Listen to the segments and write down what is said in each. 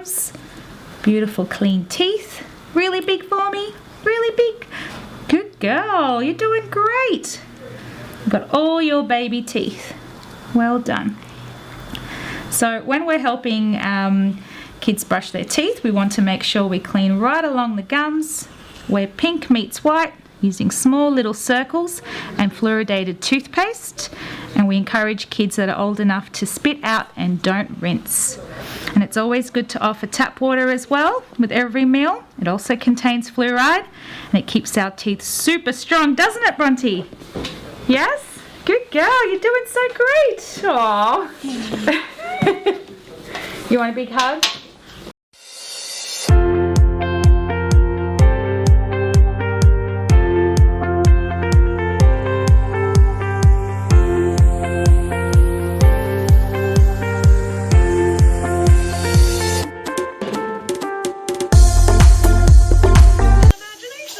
gums. Beautiful clean teeth. Really big for me. Really big. Good girl. You're doing great. You've got all your baby teeth. Well done. So when we're helping kids brush their teeth, we want to make sure we clean right along the gums where pink meets white, using small little circles and fluoridated toothpaste. And we encourage kids that are old enough to spit out and don't rinse. And it's always good to offer tap water as well with every meal. It also contains fluoride and it keeps our teeth super strong, doesn't it, Bronte? Yes? Good girl, you're doing so great. Aww. You want a big hug?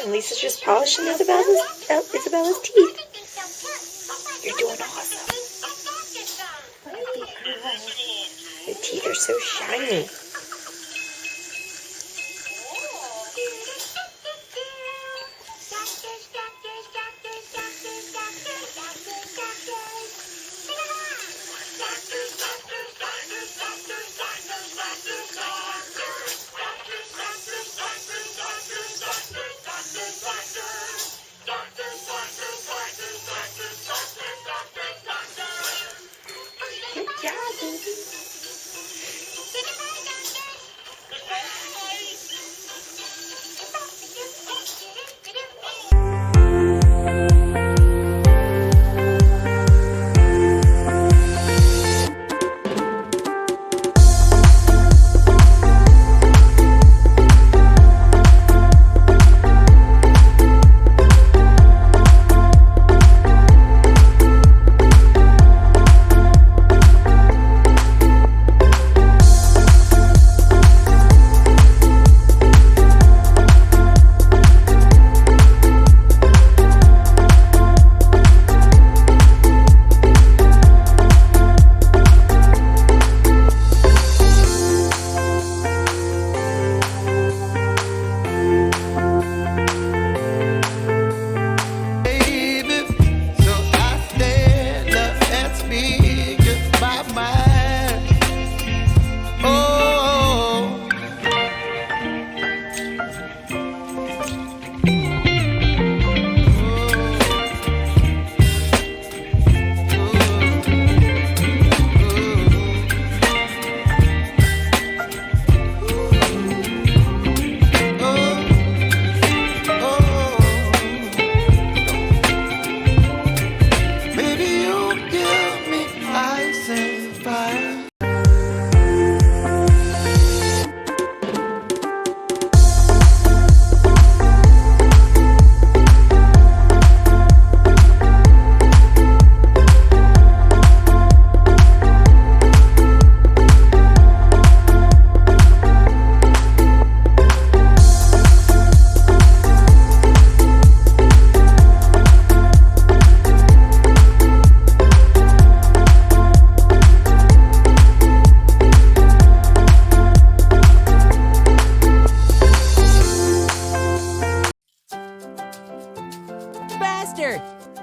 Lisa's just polishing Isabella's teeth. You're doing awesome. Your teeth are so shiny. Good job, baby.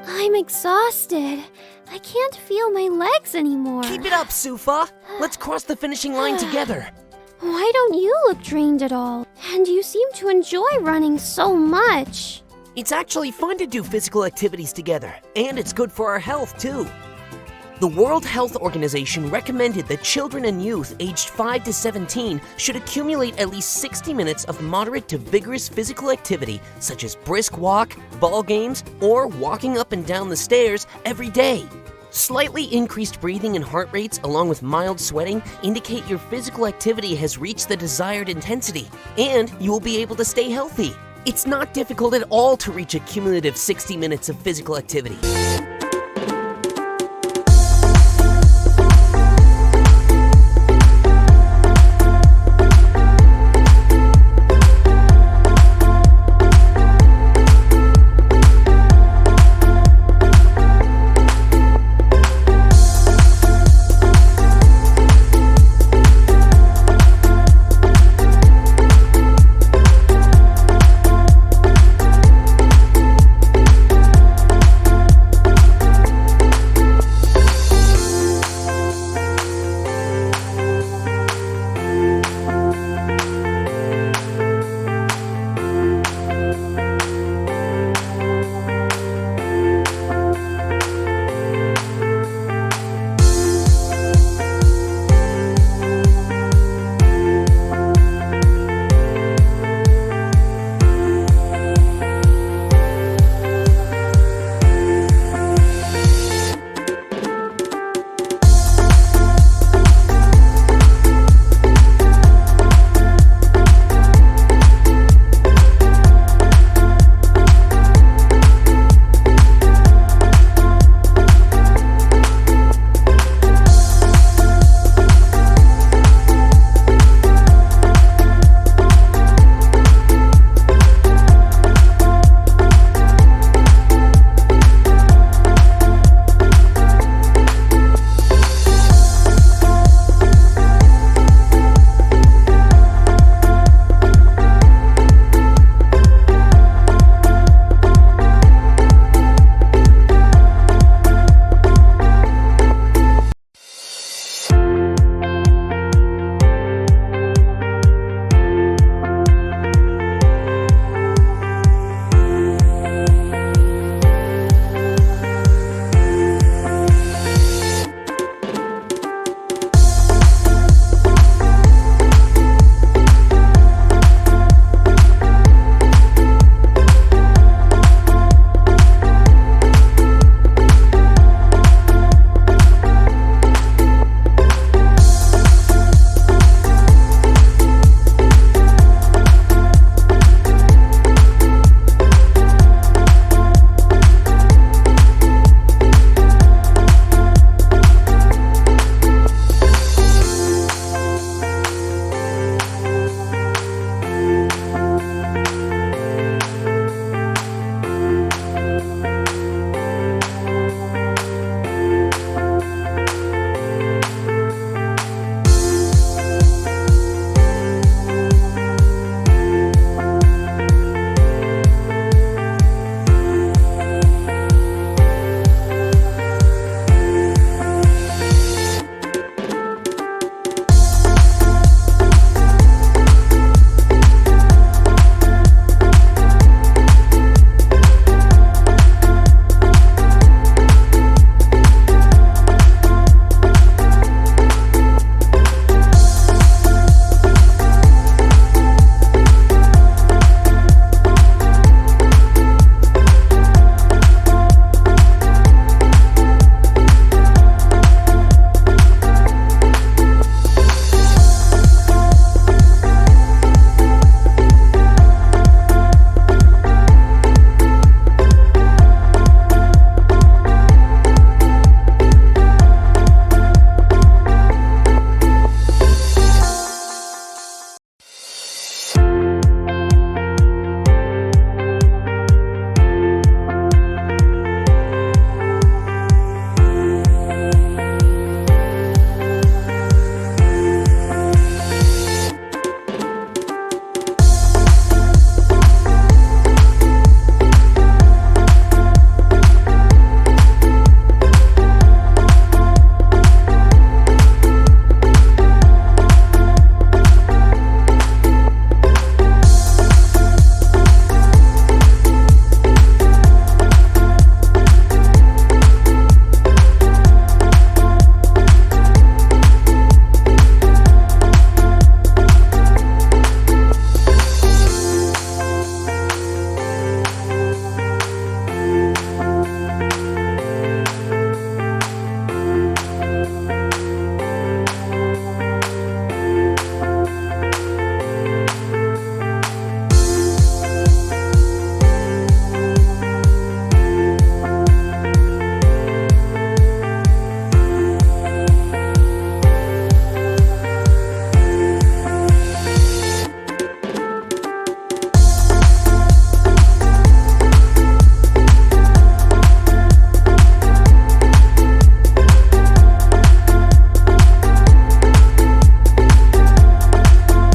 I'm exhausted. I can't feel my legs anymore. Keep it up, Sufa. Let's cross the finishing line together. Why don't you look drained at all? And you seem to enjoy running so much. It's actually fun to do physical activities together, and it's good for our health, too. The World Health Organization recommended that children and youth aged 5 to 17 should accumulate at least 60 minutes of moderate to vigorous physical activity, such as brisk walk, ball games, or walking up and down the stairs every day. Slightly increased breathing and heart rates, along with mild sweating, indicate your physical activity has reached the desired intensity, and you will be able to stay healthy. It's not difficult at all to reach a cumulative 60 minutes of physical activity.